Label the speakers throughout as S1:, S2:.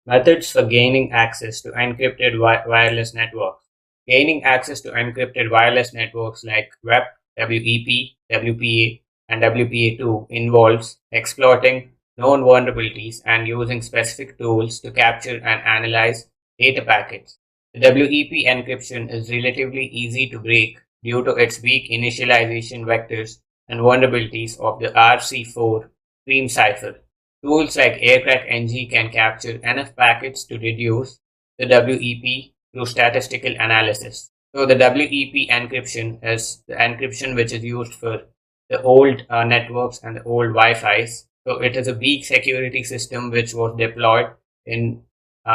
S1: Methods for gaining access to encrypted wireless networks. Gaining access to encrypted wireless networks like WEP, WEP, WPA, and WPA2 involves exploiting known vulnerabilities and using specific tools to capture and analyze data packets. The WEP encryption is relatively easy to break due to its weak initialization vectors and vulnerabilities of the RC4 stream cipher. Tools like AirCrackNG can capture enough packets to reduce the WEP through statistical analysis. So the WEP encryption is the encryption which is used for the old networks and the old Wi-Fi's. So it is a weak security system in which was deployed and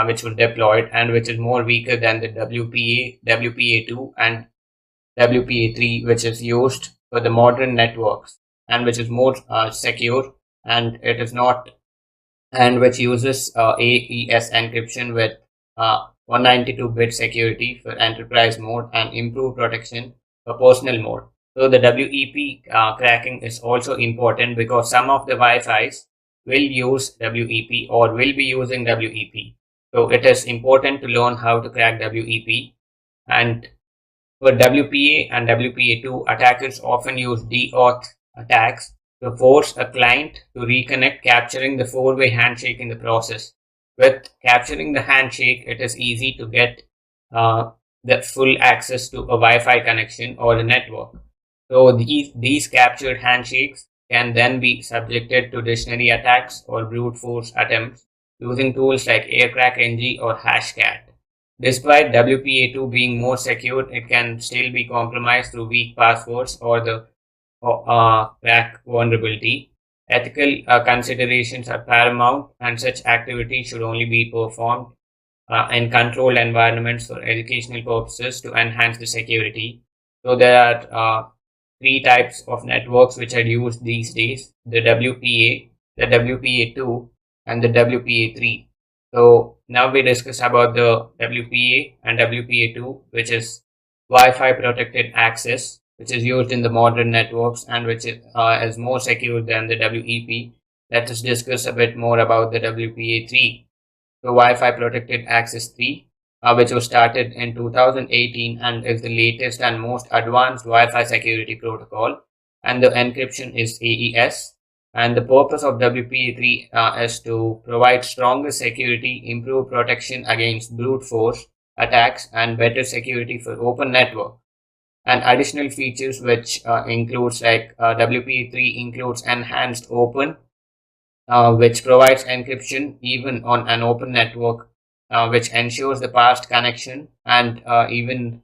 S1: which is more weaker than the WPA, WPA2 and WPA3, which is used for the modern networks and which is more secure, and it is not, and which uses AES encryption with 192-bit security for enterprise mode and improved protection for personal mode. So the WEP cracking is also important because some of the Wi-Fi's will use WEP or will be using WEP. So it is important to learn how to crack WEP. And for WPA and WPA2, attackers often use deauth attacks to force a client to reconnect, capturing the four-way handshake in the process. With capturing the handshake, it is easy to get the full access to a Wi-Fi connection or a network. So these captured handshakes can then be subjected to dictionary attacks or brute force attempts using tools like AirCrackNG or Hashcat. Despite WPA2 being more secure, it can still be compromised through weak passwords or the crack vulnerability. Ethical considerations are paramount, and such activity should only be performed in controlled environments for educational purposes to enhance the security. So there are three types of networks which are used these days: the WPA, the WPA2, and the WPA3. So now we discuss about the WPA and WPA2, which is Wi-Fi protected access, which is used in the modern networks and which is more secure than the WEP. Let us discuss a bit more about the WPA3. So Wi-Fi protected access 3, which was started in 2018 and is the latest and most advanced Wi-Fi security protocol, and the encryption is AES. And the purpose of WPA3 is to provide stronger security, improve protection against brute force attacks, and better security for open network. And additional features which includes like WPA3 includes enhanced open, which provides encryption even on an open network, which ensures the past connection and even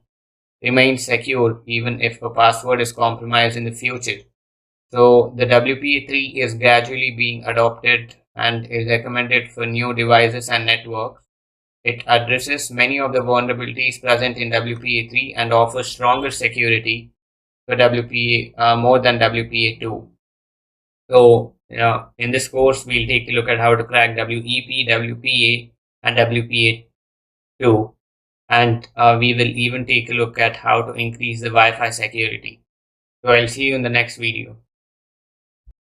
S1: remains secure even if a password is compromised in the future. So the WPA3 is gradually being adopted and is recommended for new devices and networks. It addresses many of the vulnerabilities present in WPA3 and offers stronger security for WPA more than WPA2. So in this course, we'll take a look at how to crack WEP, WPA, and WPA2, and we will even take a look at how to increase the Wi-Fi security. So I'll see you in the next video.